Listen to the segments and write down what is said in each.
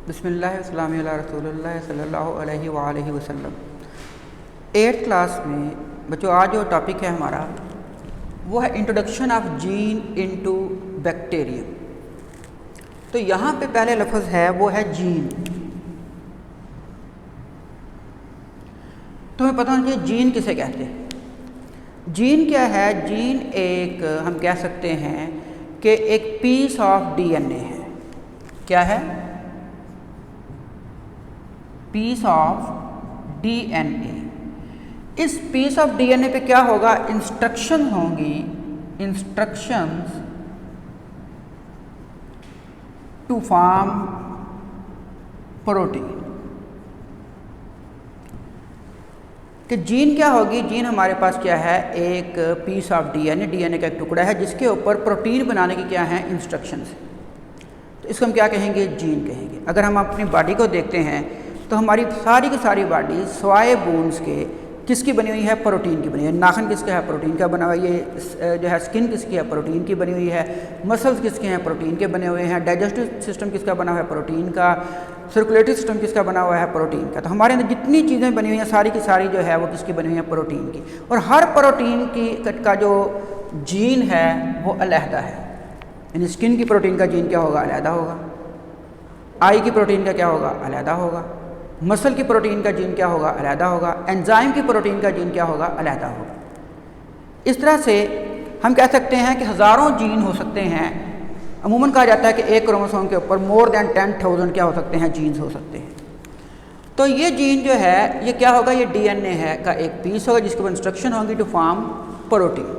बिस्मिल्लाह अस्सलामु अला रसूलिल्लाह सल्लल्लाहु अलैहि वसल्लम। 8th क्लास में बच्चों आज जो टॉपिक है हमारा वो है introduction of gene into bacterium. तो यहाँ पे पहले लफ्ज़ है वो है जीन। तुम्हें पता होना चाहिए जीन किसे कहते हैं। जीन क्या है? जीन एक हम कह सकते हैं कि एक पीस ऑफ डीएनए है। क्या है? Piece of DNA. इस पीस ऑफ डीएनए पे क्या होगा? इंस्ट्रक्शन होंगी, इंस्ट्रक्शंस टू फॉर्म प्रोटीन। कि जीन क्या होगी? जीन हमारे पास क्या है? एक पीस ऑफ डीएनए, डीएनए का एक टुकड़ा है जिसके ऊपर प्रोटीन बनाने की क्या है? इंस्ट्रक्शंस। तो इसको हम क्या कहेंगे? जीन कहेंगे। अगर हम अपनी बॉडी को देखते हैं तो हमारी सारी की सारी बॉडी स्वाय बोन्स के किसकी बनी हुई है? प्रोटीन की बनी हुई है। नाखन किसका है? प्रोटीन का बना हुआ है। ये जो है स्किन किसकी है? प्रोटीन की बनी हुई है। मसल्स किसके हैं? प्रोटीन के बने हुए हैं। डाइजेस्टिव सिस्टम किसका बना हुआ है? प्रोटीन का। सर्कुलेटरी सिस्टम किसका बना हुआ है? प्रोटीन का। तो हमारे अंदर जितनी चीज़ें बनी हुई हैं सारी की सारी जो है वो किसकी बनी हुई है? प्रोटीन की। और हर प्रोटीन की का जो जीन है वो अलहदा है। यानी स्किन की प्रोटीन का जीन क्या होगा? अलहदा होगा। आई की प्रोटीन का क्या होगा? अलहदा होगा। मसल की प्रोटीन का जीन क्या होगा? अलहदा होगा। एंजाइम की प्रोटीन का जीन क्या होगा? अलहदा होगा। इस तरह से हम कह सकते हैं कि हज़ारों जीन हो सकते हैं। अमूमन कहा जाता है कि एक क्रोमोसोम के ऊपर मोर देन 10,000 क्या हो सकते हैं? जीन्स हो सकते हैं। तो ये जीन जो है ये क्या होगा? ये डीएनए है का एक पीस होगा जिसके ऊपर इंस्ट्रक्शन होंगी टू फॉर्म प्रोटीन।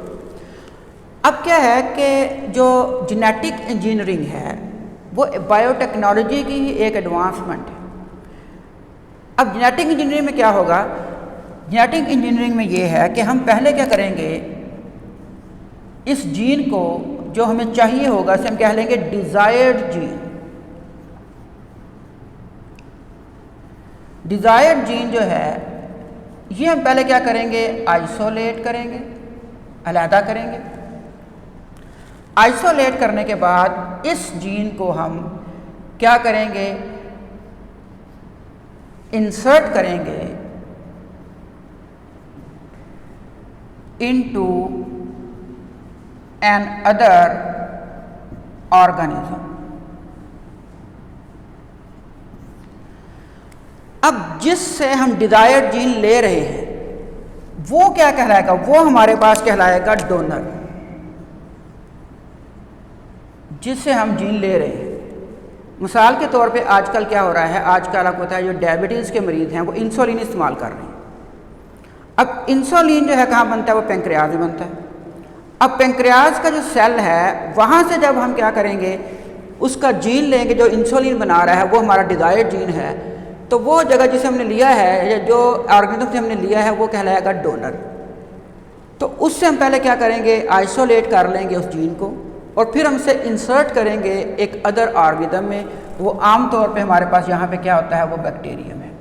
अब क्या है कि जो जेनेटिक इंजीनियरिंग है वो बायोटेक्नोलॉजी की ही एक एडवांसमेंट है। अब जेनेटिक इंजीनियरिंग में क्या होगा? जेनेटिक इंजीनियरिंग में ये है कि हम पहले क्या करेंगे, इस जीन को जो हमें चाहिए होगा इसे हम कह लेंगे डिज़ायर्ड जीन। डिज़ायर्ड जीन जो है ये हम पहले क्या करेंगे? आइसोलेट करेंगे, अलहदा करेंगे। आइसोलेट करने के बाद इस जीन को हम क्या करेंगे? इंसर्ट करेंगे इनटू एन अदर ऑर्गेनिज्म। अब जिससे हम डिजायर्ड जीन ले रहे हैं वो क्या कहलाएगा? वो हमारे पास कहलाएगा डोनर। जिससे हम जीन ले रहे हैं, मिसाल के तौर पे आजकल क्या हो रहा है? आजकल आपको पता है जो डायबिटीज़ के मरीज़ हैं वो इंसुलिन इस्तेमाल कर रहे हैं। अब इंसुलिन जो है कहाँ बनता है? वो पेंक्रियाज में बनता है। अब पेंक्रियाज का जो सेल है वहाँ से जब हम क्या करेंगे उसका जीन लेंगे जो इंसुलिन बना रहा है वो हमारा डिज़ायर्ड जीन है, तो वो जगह जिसे हमने लिया है या जो ऑर्गेनिज्म से हमने लिया है वो कहलाएगा डोनर। तो उससे हम पहले क्या करेंगे? आइसोलेट कर लेंगे उस जीन को और फिर हम इसे इंसर्ट करेंगे एक अदर ऑर्गेनिज्म में। वो आम तौर पे हमारे पास यहाँ पे क्या होता है? वो बैक्टीरियम है।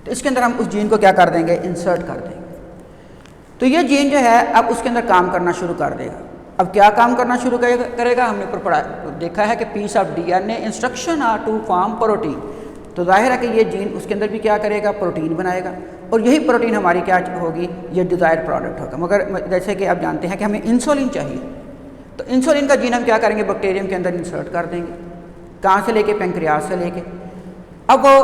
तो इसके अंदर हम उस जीन को क्या कर देंगे? इंसर्ट कर देंगे। तो ये जीन जो है अब उसके अंदर काम करना शुरू कर देगा। अब क्या काम करना शुरू करेगा? हमने ऊपर पढ़ा देखा है कि piece of DNA instruction are to form protein. तो जाहिर है कि ये जीन उसके अंदर भी क्या करेगा? प्रोटीन बनाएगा। और यही प्रोटीन हमारी क्या होगी? ये डिज़ायर्ड प्रोडक्ट होगा। मगर जैसे कि आप जानते हैं कि हमें इंसुलिन चाहिए, तो इंसुलिन का जीन हम क्या करेंगे? बैक्टीरियम के अंदर इंसर्ट कर देंगे। कहाँ से लेके? पेंक्रियाज से लेके। अब वो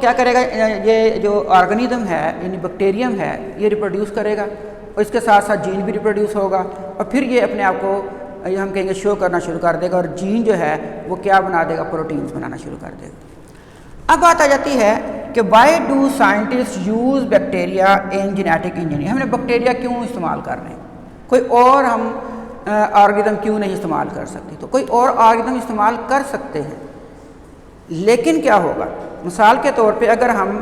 क्या करेगा? ये जो ऑर्गेनिज्म है यानी बैक्टीरियम है ये रिप्रोड्यूस करेगा और इसके साथ साथ जीन भी रिप्रोड्यूस होगा और फिर ये अपने आप को ये हम कहेंगे शो करना शुरू कर देगा और जीन जो है वो क्या बना देगा? प्रोटीन्स बनाना शुरू कर देगा। अब बात आ जाती है कि why do scientist use bacteria in genetic engineering. हमने बैक्टीरिया क्यों इस्तेमाल कर रहे हैं? कोई और हम ऑर्गेनिज्म क्यों नहीं इस्तेमाल कर सकते? तो कोई और ऑर्गेनिज्म इस्तेमाल कर सकते हैं, लेकिन क्या होगा? मिसाल के तौर पे अगर हम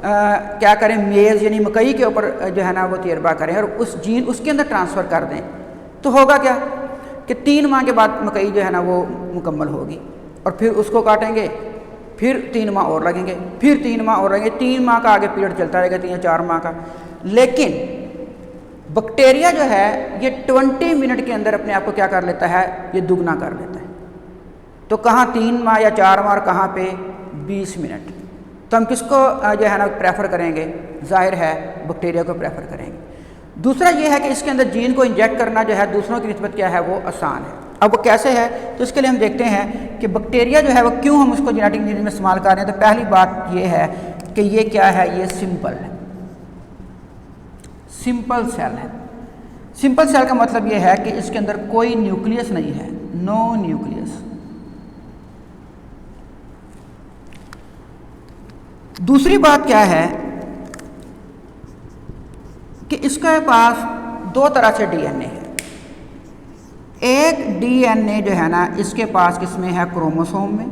क्या करें? मेज़ यानी मकई के ऊपर जो है ना वो तजर्बा करें और उस जीन उसके अंदर ट्रांसफ़र कर दें तो होगा क्या कि 3 माह के बाद मकई जो है ना वो मुकम्मल होगी और फिर उसको काटेंगे, फिर 3 माह और लगेंगे, फिर 3 माह और लगेंगे। 3 माह का आगे पीरियड चलता रहेगा, 3 या 4 माह का। लेकिन बैक्टीरिया जो है ये 20 मिनट के अंदर अपने आप को क्या कर लेता है? ये दुगना कर लेता है। तो कहाँ 3 माह या 4 माह, कहाँ पे 20 मिनट। तो हम किसको जो है ना प्रेफर करेंगे? जाहिर है बैक्टीरिया को प्रेफर करेंगे। दूसरा ये है कि इसके अंदर जीन को इंजेक्ट करना जो है दूसरों की निस्बत क्या है, वो आसान है। अब वो कैसे है? तो इसके लिए हम देखते हैं कि बैक्टीरिया जो है वो क्यों हम उसको जेनेटिक इंजीनियरिंग में इस्तेमाल कर रहे हैं। तो पहली बात ये है कि ये क्या है, ये सिंपल है, सिंपल सेल है। सिंपल सेल का मतलब ये है कि इसके अंदर कोई न्यूक्लियस नहीं है, नो न्यूक्लियस। दूसरी बात क्या है कि इसके पास दो तरह से डीएनए है। एक डीएनए जो है ना इसके पास किसमें है, क्रोमोसोम में,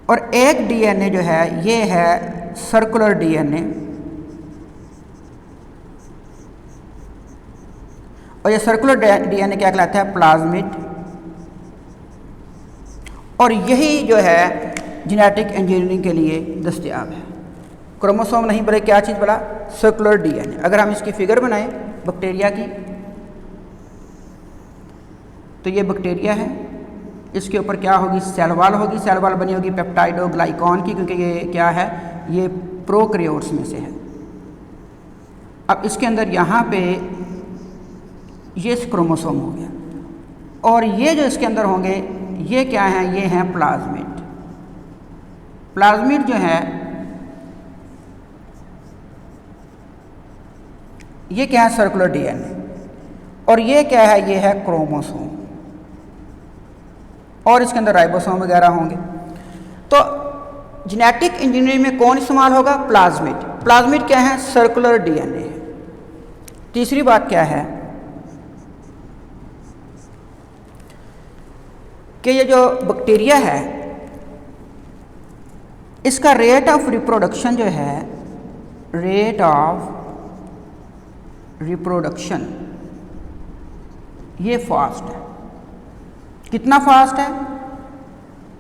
और एक डीएनए जो है ये है सर्कुलर डीएनए, और ये सर्कुलर डीएनए क्या कहलाता है, प्लाज्मिड। और यही जो है जेनेटिक इंजीनियरिंग के लिए दस्तयाब है। क्रोमोसोम नहीं बल्कि क्या चीज़ बोला, सर्कुलर डीएनए। अगर हम इसकी फिगर बनाएं बैक्टीरिया की, तो ये बैक्टीरिया है, इसके ऊपर क्या होगी, सेल वॉल होगी। सेल वॉल बनी होगी पेप्टाइडोग्लाइकॉन की, क्योंकि ये क्या है, ये प्रोकैरियोट्स में से है। अब इसके अंदर यहाँ पे ये क्रोमोसोम हो गया, और ये जो इसके अंदर होंगे ये क्या हैं, ये हैं प्लाज्मिड। प्लाज्मिड जो है ये क्या है, सर्कुलर डीएनए, और ये क्या है, ये है क्रोमोसोम, और इसके अंदर राइबोसोम वगैरह होंगे। तो जेनेटिक इंजीनियरिंग में कौन इस्तेमाल होगा, प्लाज्मिड। प्लाज्मिड क्या है, सर्कुलर डीएनए है। तीसरी बात क्या है कि ये जो बैक्टीरिया है इसका रेट ऑफ रिप्रोडक्शन जो है, रेट ऑफ रिप्रोडक्शन ये फास्ट है। कितना फास्ट है,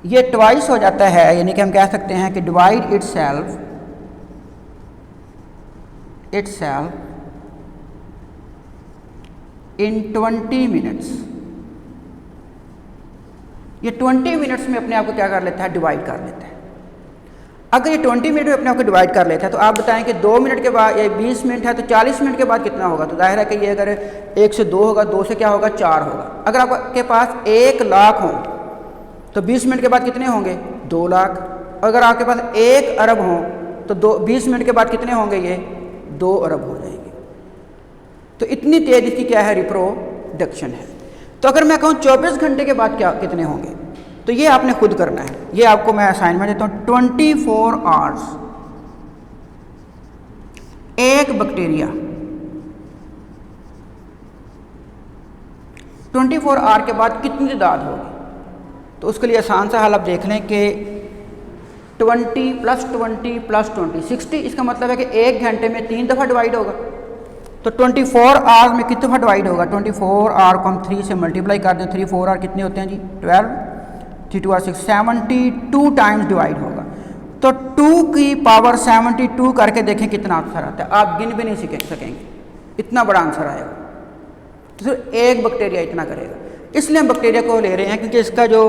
ये ट्वाइस हो जाता है, यानी कि हम कह सकते हैं कि डिवाइड इटसेल्फ इन 20 मिनट्स। ये 20 मिनट्स में अपने आप को क्या कर लेता है, डिवाइड कर लेता है। अगर ये 20 मिनट में अपने आप को डिवाइड कर लेता है तो आप बताएं कि 2 मिनट के बाद, ये 20 मिनट है तो 40 मिनट के बाद कितना होगा। तो जाहिर है कि ये अगर 1 से 2 होगा, 2 से क्या होगा, 4 होगा। अगर आपके पास 1 लाख हो तो 20 मिनट के बाद कितने होंगे, 2 लाख। अगर आपके पास 1 अरब हो तो 20 मिनट के बाद कितने होंगे, ये 2 अरब हो जाएंगे। तो इतनी तेज इसकी क्या है, रिप्रोडक्शन है। तो अगर मैं कहूँ 24 घंटे के बाद क्या कितने होंगे, तो ये आपने खुद करना है। ये आपको मैं असाइनमेंट देता हूँ, 24 आवर्स एक बैक्टीरिया, 24 आवर के बाद कितनी तादाद होगी। तो उसके लिए आसान सा हल आप देख लें कि 20 + 20 + 20 60। इसका मतलब है कि 1 घंटे में 3 दफ़ा डिवाइड होगा। तो 24 आवर्स में कितने दफ़ा डिवाइड होगा, 24 आवर को हम 3 से मल्टीप्लाई कर दें। 3 4 आवर कितने होते हैं जी, 12, 3 2 6, 72 टाइम्स डिवाइड होगा। तो 2 की पावर 72 करके देखें कितना आंसर आता है। आप गिन भी नहीं सकेंगे, इतना बड़ा आंसर आएगा। तो सिर्फ एक बैक्टीरिया इतना करेगा। इसलिए हम बैक्टीरिया को ले रहे हैं क्योंकि इसका जो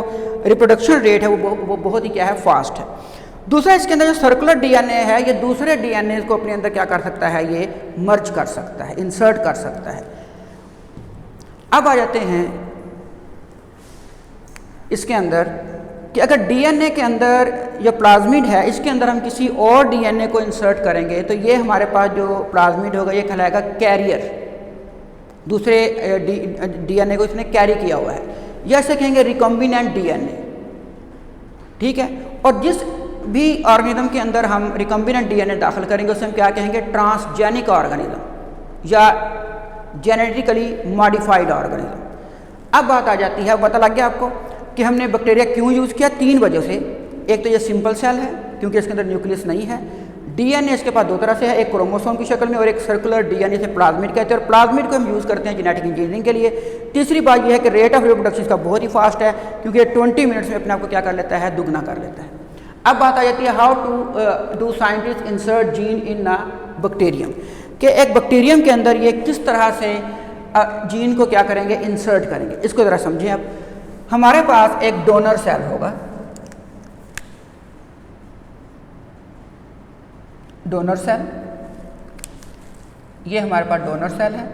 रिप्रोडक्शन रेट है वो बहुत ही क्या है, फास्ट है। दूसरा, इसके अंदर जो सर्कुलर डीएनए है ये दूसरे डीएनए को अपने अंदर क्या कर सकता है, ये मर्ज कर सकता है, इंसर्ट कर सकता है। अब आ जाते हैं इसके अंदर कि अगर डीएनए के अंदर जो प्लाज्मिड है इसके अंदर हम किसी और डीएनए को इंसर्ट करेंगे तो ये हमारे पास जो प्लाज्मिड होगा ये कहलाएगा कैरियर। दूसरे डीएनए को इसने कैरी किया हुआ है, या इसे कहेंगे रिकम्बिनेंट डीएनए। ठीक है। और जिस भी ऑर्गेनिज्म के अंदर हम रिकम्बिनेंट डीएनए दाखिल करेंगे उसे हम क्या कहेंगे, ट्रांसजेनिक ऑर्गेनिज्म या जेनेटिकली मॉडिफाइड ऑर्गेनिज्म। अब बात आ जाती है, पता लग गया आपको कि हमने बैक्टीरिया क्यों यूज़ किया। 3 वजह से। एक तो ये सिंपल सेल है क्योंकि इसके अंदर न्यूक्लियस नहीं है। डीएनए इसके पास 2 तरह से है, एक क्रोमोसोम की शक्ल में और एक सर्कुलर डीएनए से प्लाज्मिड कहते हैं। और प्लाज्मिड को हम यूज़ करते हैं जेनेटिक इंजीनियरिंग के लिए। तीसरी बात यह है कि रेट ऑफ रिप्रोडक्शन इसका बहुत ही फास्ट है क्योंकि 20 मिनट्स में अपने आप को क्या कर लेता है, दुगना कर लेता है। अब बात आ जाती है how to do scientist insert gene in a bacterium, कि एक बैक्टीरियम के अंदर ये किस तरह से जीन को क्या करेंगे, इंसर्ट करेंगे। इसको ज़रा समझें। अब हमारे पास एक डोनर सेल होगा, डोनर सेल, ये हमारे पास डोनर सेल है,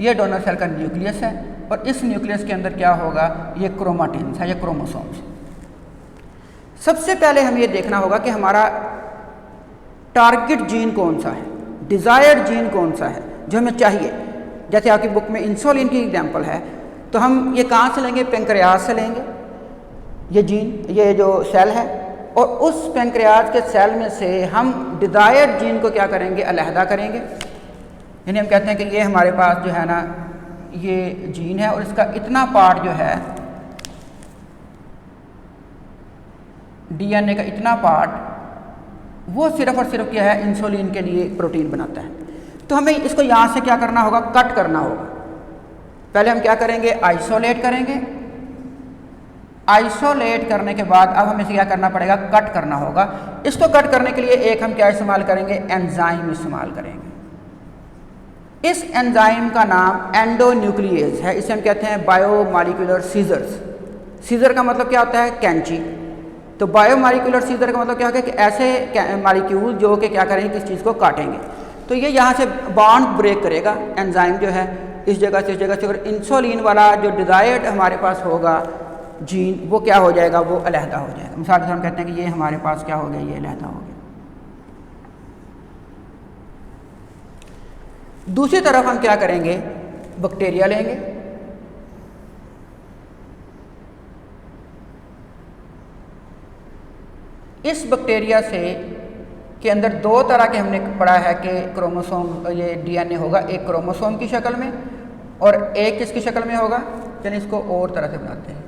ये डोनर सेल का न्यूक्लियस है, और इस न्यूक्लियस के अंदर क्या होगा, ये क्रोमाटिन्स है, ये क्रोमोसोम्स। सबसे पहले हमें ये देखना होगा कि हमारा टारगेट जीन कौन सा है, डिज़ायर्ड जीन कौन सा है जो हमें चाहिए। जैसे आपकी बुक में इंसुलिन की एग्जांपल है, तो हम ये कहाँ से लेंगे, पैंक्रियाज से लेंगे ये जीन, ये जो सेल है, और उस पैंक्रियाज के सेल में से हम डिज़ायर्ड जीन को क्या करेंगे, अलहदा करेंगे। यानी हम कहते हैं कि ये हमारे पास जो है ना ये जीन है, और इसका इतना पार्ट जो है, डीएनए का इतना पार्ट, वो सिर्फ और सिर्फ क्या है, इंसुलिन के लिए प्रोटीन बनाता है। तो हमें इसको यहाँ से क्या करना होगा, कट करना होगा। पहले हम क्या करेंगे, आइसोलेट करेंगे। आइसोलेट करने के बाद अब हमें क्या करना पड़ेगा, कट करना होगा। इसको कट करने के लिए एक हम क्या इस्तेमाल करेंगे, एंजाइम इस्तेमाल करेंगे। इस एंजाइम का नाम एंडोन्यूक्लिएज है। इसे हम कहते हैं बायोमॉलिक्यूलर सीजर्स। सीजर का मतलब क्या होता है, कैंची। तो बायोमॉलिक्यूलर सीजर का मतलब क्या होगा कि ऐसे मॉलिक्यूल जो कि क्या करेंगे, किस चीज़ को काटेंगे। तो ये यहाँ से बॉन्ड ब्रेक करेगा एंजाइम जो है, इस जगह से इस जगह से, और इंसुलिन वाला जो डिज़ायर्ड हमारे पास होगा जीन, वो क्या हो जाएगा, वो अलहदा हो जाएगा। मिसाल से हम कहते हैं कि ये हमारे पास क्या हो गया, ये अलहदा हो गया। दूसरी तरफ हम क्या करेंगे, बैक्टीरिया लेंगे। इस बैक्टीरिया से के अंदर दो तरह के हमने पढ़ा है कि क्रोमोसोम, ये डीएनए होगा, एक क्रोमोसोम की शक्ल में और एक किसकी शक्ल में होगा। चलिए इसको और तरह से बनाते हैं।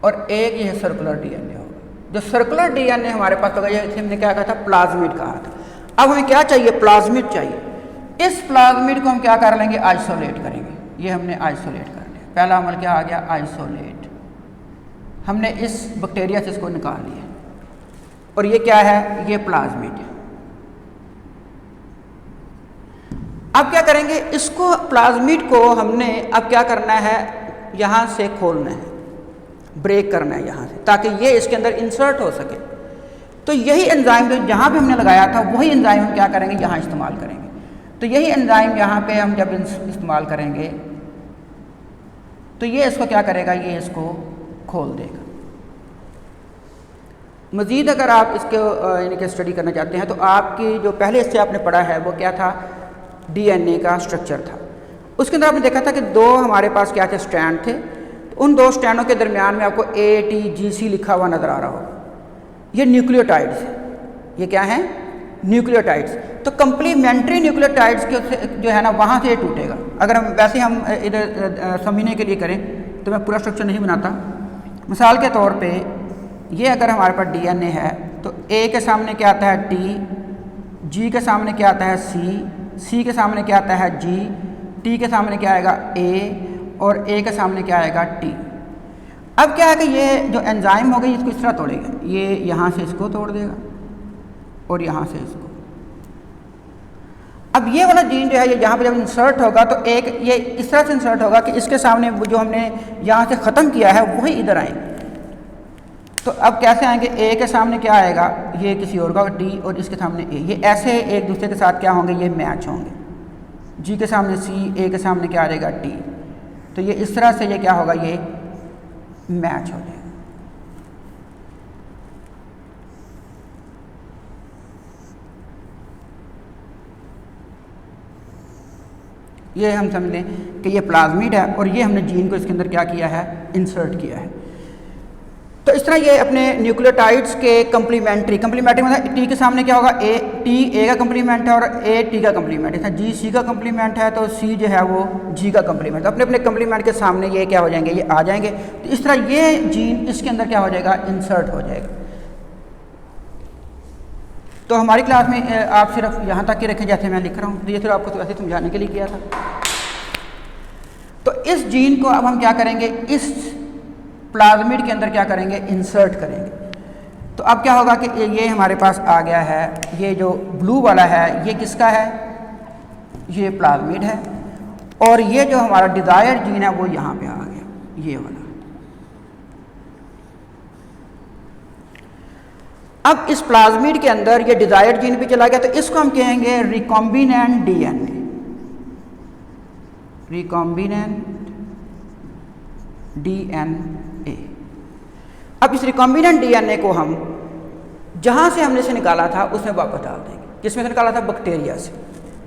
और एक ये सर्कुलर डीएनए होगा। जो सर्कुलर डीएनए हमारे पास होगा, ये हमने क्या कहा था, प्लाज्मिड कहा था। अब हमें क्या चाहिए, प्लाज्मिड चाहिए। इस प्लाज्मिड को हम क्या कर लेंगे, आइसोलेट करेंगे। ये हमने आइसोलेट कर लिया। पहला अमल क्या आ गया, आइसोलेट। हमने इस बैक्टीरिया से इसको निकाल लिया, और ये क्या है, ये प्लाज्मिड है। अब क्या करेंगे, इसको प्लाज्मिड को हमने अब क्या करना है, यहाँ से खोलना है, ब्रेक करना है यहाँ से, ताकि ये इसके अंदर इंसर्ट हो सके। तो यही एंजाइम जो जहाँ पे हमने लगाया था, वही एंजाइम हम क्या करेंगे, यहाँ इस्तेमाल करेंगे। तो यही एंजाइम यहाँ पे हम जब इस्तेमाल करेंगे, तो ये इसको क्या करेगा, ये इसको खोल देगा। मज़ीद अगर आप इसको यानी कि स्टडी करना चाहते हैं, तो आपकी जो पहले इससे आपने पढ़ा है वो क्या था, डीएनए का स्ट्रक्चर था। उसके अंदर आपने देखा था कि दो हमारे पास क्या थे, स्ट्रैंड थे। तो उन दो स्ट्रैंडों के दरमियान में आपको ATGC लिखा हुआ नज़र आ रहा होगा। ये न्यूक्लियोटाइड्स है। ये क्या है, न्यूक्लियोटाइड्स। तो कंप्लीमेंट्री न्यूक्लियोटाइड्स के जो है ना, वहाँ से ये टूटेगा। अगर हम वैसे हम इधर समझने के लिए करें, तो मैं पूरा स्ट्रक्चर नहीं बनाता। मिसाल के तौर पे ये अगर हमारे पास डीएनए है, तो A के सामने क्या आता है, T, G के सामने क्या आता है, C के सामने क्या आता है, G, T के सामने क्या आएगा, A, और A के सामने क्या आएगा, T। अब क्या है कि ये जो एंजाइम होगा, इसको इस तरह तोड़ेगा। ये यहाँ से इसको तोड़ देगा और यहाँ से इसको। अब ये वाला जीन जो है, ये यहाँ पर जब इंसर्ट होगा, तो एक ये इस तरह से इंसर्ट होगा कि इसके सामने जो हमने यहाँ से ख़त्म किया है, वही इधर आएंगे। तो अब कैसे आएंगे, A के सामने क्या आएगा, ये किसी और का D, और इसके सामने A। ये ऐसे एक दूसरे के साथ क्या होंगे, ये मैच होंगे। G के सामने C, A के सामने क्या आ जाएगा, T। तो ये इस तरह से ये क्या होगा, ये मैच हो जाएगा। ये हम समझ लें कि ये प्लाज्मिड है, और ये हमने जीन को इसके अंदर क्या किया है, इंसर्ट किया है। तो इस तरह ये अपने न्यूक्लियोटाइड्स के कंप्लीमेंट्री मतलब T के सामने क्या होगा, T A का कंप्लीमेंट है और A T का कंप्लीमेंट है। G C का कंप्लीमेंट है, तो C जो है वो G का कंप्लीमेंट। तो अपने अपने कंप्लीमेंट के सामने ये क्या हो जाएंगे, ये आ जाएंगे। तो इस तरह ये जीन इसके अंदर क्या हो जाएगा, इंसर्ट हो जाएगा। तो हमारी क्लास में आप सिर्फ यहाँ तक ही रखें जैसे मैं लिख रहा हूँ। तो ये सिर्फ आपको वैसे समझाने के लिए किया था। तो इस जीन को अब हम क्या करेंगे, इस प्लाज्मिड के अंदर क्या करेंगे, इंसर्ट करेंगे। तो अब क्या होगा कि ये हमारे पास आ गया है, ये जो ब्लू वाला है ये किसका है, ये प्लाज्मिड है, और ये जो हमारा डिज़ायर्ड जीन है वो यहाँ पे आ गया, ये वाला। अब इस प्लाज्मिड के अंदर ये डिज़ायर्ड जीन भी चला गया, तो इसको हम कहेंगे रिकॉम्बिनेंट डीएनए, रिकॉम्बिनेंट डीएनए। अब इस रिकॉम्बिनेंट डीएनए को हम जहाँ से हमने इसे निकाला था उसमें वापस डाल देंगे। किसमें से निकाला था? बैक्टीरिया से।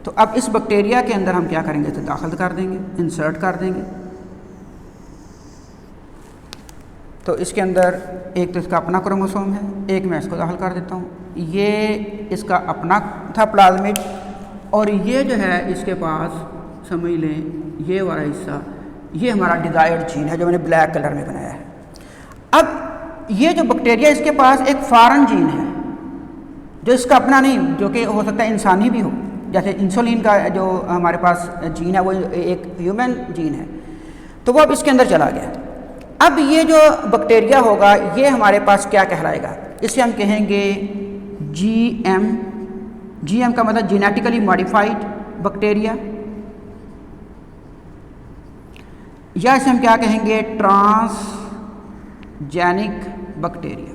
तो अब इस बैक्टीरिया के अंदर हम क्या करेंगे, इसे दाखिल कर देंगे, इंसर्ट कर देंगे। तो इसके अंदर एक तो इसका अपना क्रोमोसोम है, एक मैं इसको दाखिल कर देता हूँ। ये इसका अपना था प्लाज्मिड, और ये जो है इसके पास समझ लें ये वाला हिस्सा, ये हमारा डिज़ायर्ड जीन है जो मैंने ब्लैक कलर में बनाया है। अब ये जो बैक्टीरिया, इसके पास एक फॉरेन जीन है जो इसका अपना नहीं, जो कि हो सकता है इंसानी भी हो, जैसे इंसुलिन का जो हमारे पास जीन है वो एक ह्यूमन जीन है, तो वो अब इसके अंदर चला गया। अब ये जो बैक्टीरिया होगा ये हमारे पास क्या कहलाएगा, इसे हम कहेंगे जीएम। जीएम का मतलब जेनेटिकली मॉडिफाइड बैक्टीरिया, या इसे हम क्या कहेंगे, ट्रांसजेनिक बैक्टीरिया।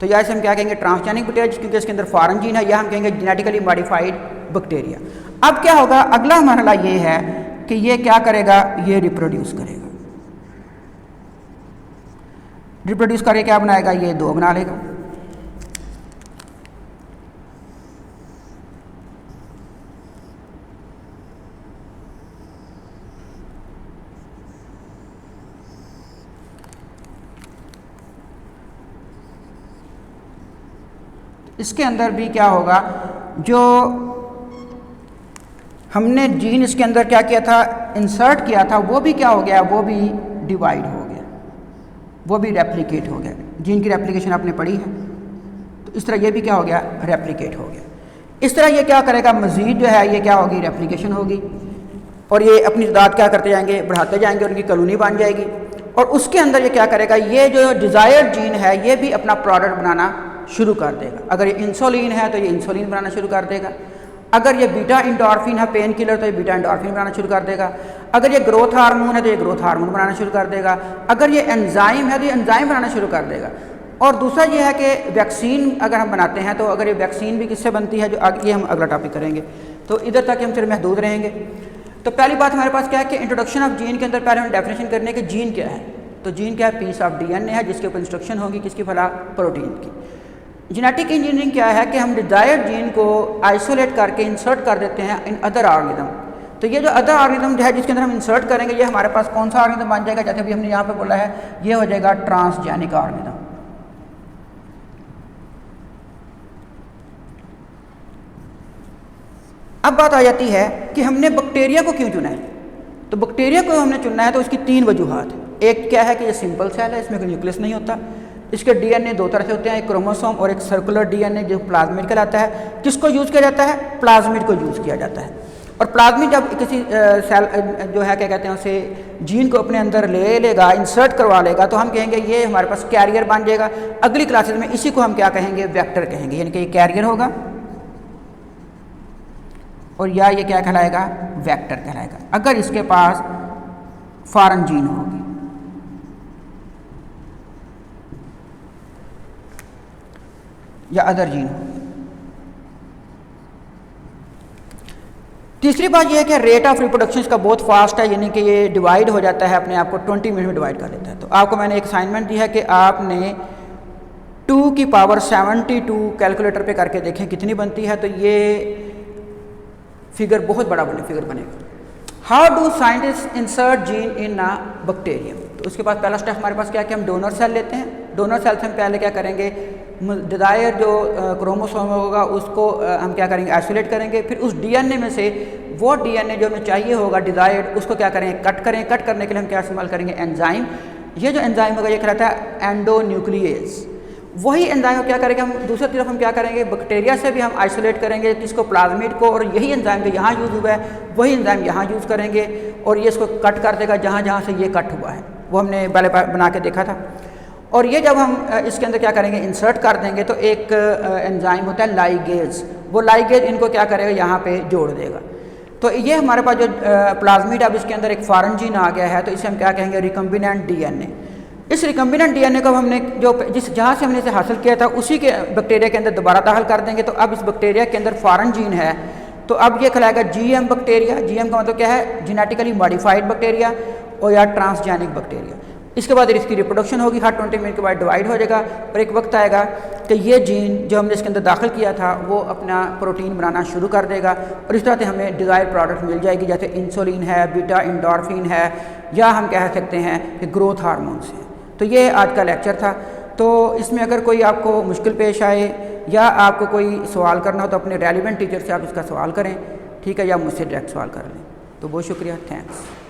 तो या इसे हम क्या कहेंगे, ट्रांसजेनिक बैक्टीरिया, क्योंकि इसके अंदर फॉरेन जीन है, या हम कहेंगे जेनेटिकली मॉडिफाइड बैक्टीरिया। अब क्या होगा, अगला मरहला ये है कि ये क्या करेगा, ये रिप्रोड्यूस करेगा। रिप्रोड्यूस करके क्या बनाएगा, ये दो बना लेगा। इसके अंदर भी क्या होगा, जो हमने जीन इसके अंदर क्या किया था, इंसर्ट किया था, वो भी क्या हो गया, वो भी डिवाइड हो गया, वो भी रेप्लिकेट हो गया। जीन की रेप्लिकेशन आपने पढ़ी है, तो इस तरह ये भी क्या हो गया, रेप्लिकेट हो गया। इस तरह ये क्या करेगा, मज़ीद जो है ये क्या होगी, रेप्लिकेशन होगी, और ये अपनी तादाद क्या करते जाएंगे, बढ़ाते जाएंगे, उनकी कॉलोनी बन जाएगी। और उसके अंदर ये क्या करेगा, ये जो डिज़ायर्ड जीन है ये भी अपना प्रोडक्ट बनाना शुरू कर देगा। अगर ये इंसुलिन है तो ये इंसुलिन बनाना शुरू कर देगा, अगर ये बीटा एंडोर्फिन है पेन किलर तो ये बीटा एंडोर्फिन बनाना शुरू कर देगा, अगर ये ग्रोथ हार्मोन है तो ये ग्रोथ हार्मोन बनाना शुरू कर देगा, अगर ये एंजाइम है तो ये एंजाइम बनाना शुरू कर देगा। और दूसरा ये है कि वैक्सीन अगर हम बनाते हैं तो अगर ये वैक्सीन भी किससे बनती है, जो ये हम अगला टॉपिक करेंगे, तो इधर तक हम सिर्फ महदूद रहेंगे। तो पहली बात हमारे पास क्या है कि इंट्रोडक्शन ऑफ जीन के अंदर पहले हम डेफिनेशन करने के जीन क्या है। तो जीन क्या है, पीस ऑफ डीएनए है जिसके ऊपर इंस्ट्रक्शन होगी किसकी, भला प्रोटीन की। जेनेटिक इंजीनियरिंग क्या है कि हम डिज़ायर्ड जीन को आइसोलेट करके इंसर्ट कर देते हैं इन अदर ऑर्गेनिज्म। तो ये जो अदर ऑर्गेनिज्म है जिसके अंदर हम इंसर्ट करेंगे, ये हमारे पास कौन सा ऑर्गेनिज्म बन जाएगा, जैसे अभी हमने यहाँ पे बोला है, ये हो जाएगा ट्रांसजेनिक ऑर्गेनिज्म। अब बात आ जाती है कि हमने बैक्टीरिया को क्यों चुना है। तो बैक्टीरिया को हमने चुनना है तो उसकी तीन वजूहात है। एक क्या है कि ये सिंपल सेल है, इसमें कोई न्यूक्लियस नहीं होता, इसके डीएनए दो तरह से होते हैं, एक क्रोमोसोम और एक सर्कुलर डीएनए जो प्लाज्मिड कहलाता है। किसको यूज़ किया जाता है, प्लाज्मिड को यूज़ किया जाता है। और प्लाज्मिड जब किसी सेल जो है क्या कहते हैं उसे जीन को अपने अंदर ले लेगा, इंसर्ट करवा लेगा, तो हम कहेंगे ये हमारे पास कैरियर बन जाएगा। अगली क्लासेज में इसी को हम क्या कहेंगे, वेक्टर कहेंगे, यानी कि ये कैरियर होगा और या ये क्या कहलाएगा, वेक्टर कहलाएगा, अगर इसके पास फॉरेन जीन होगी। या अदर जीन होगी। तीसरी बात यह है कि रेट ऑफ रिप्रोडक्शन इसका बहुत फास्ट है, यानी कि ये डिवाइड हो जाता है अपने आप को 20 मिनट में डिवाइड कर लेता है। तो आपको मैंने एक असाइनमेंट दी है कि आपने 2 की पावर 72 कैलकुलेटर पे करके देखें कितनी बनती है। तो ये फिगर बहुत बड़ा फिगर बनेगा। How do scientist insert gene in a bacterium. तो उसके बाद पहला स्टेप हमारे पास क्या है कि हम डोनर सेल लेते हैं। डोनर सेल से हम पहले क्या करेंगे, डिज़ायर जो क्रोमोसोम होगा उसको हम क्या करेंगे, आइसोलेट करेंगे। फिर उस डीएनए में से वो डीएनए जो हमें चाहिए होगा डिज़ायर्ड, उसको क्या करेंगे, कट करें। कट करने के लिए हम क्या इस्तेमाल करेंगे, एंजाइम। ये जो एंजाइम होगा ये कहलाता है एंडोन्यूक्लियस। वही एंजाइम क्या करेंगे, हम दूसरी तरफ हम क्या करेंगे, बैक्टीरिया से भी हम आइसोलेट करेंगे किसको, प्लाज्मिड को। और यही एंजाइम जो यहाँ यूज़ हुआ है वही एंजाइम यहाँ यूज़ करेंगे और ये इसको कट कर देगा जहाँ जहाँ से ये कट हुआ है वो हमने पहले बना के देखा था। और ये जब हम इसके अंदर क्या करेंगे, इंसर्ट कर देंगे तो एक एंजाइम होता है लाइगेज, वो लाइगेज इनको क्या करेगा, यहाँ पे जोड़ देगा। तो ये हमारे पास जो प्लाज्मिड, अब इसके अंदर एक फॉरेन जीन आ गया है, तो इसे हम क्या कहेंगे, रिकम्बिनेंट डीएनए। इस रिकम्बिनेंट डीएनए को हमने जहाँ से हमने इसे हासिल किया था उसी के बैक्टीरिया के अंदर दोबारा दाखिल कर देंगे। तो अब इस बैक्टीरिया के अंदर फॉरेन जीन है, तो अब ये कहलाएगा जीएम बैक्टीरिया। जीएम का मतलब क्या है, जेनेटिकली मॉडिफाइड बैक्टीरिया और या ट्रांसजेनिक बैक्टीरिया। इसके बाद इसकी रिप्रोडक्शन होगी, हर 20 मिनट के बाद डिवाइड हो जाएगा और एक वक्त आएगा कि ये जीन जो हमने इसके अंदर दाखिल किया था वो अपना प्रोटीन बनाना शुरू कर देगा और इस तरह से हमें डिज़ायर प्रोडक्ट मिल जाएगी, जैसे इंसुलिन है, बीटा एंडोर्फिन है, या हम कह सकते हैं कि ग्रोथ हार्मोन्स हैं। तो ये आज का लेक्चर था। तो इसमें अगर कोई आपको मुश्किल पेश आए या आपको कोई सवाल करना हो तो अपने रेलिवेंट टीचर से आप इसका सवाल करें, ठीक है, या मुझसे डायरेक्ट सवाल कर लें। तो बहुत शुक्रिया, थैंक्स।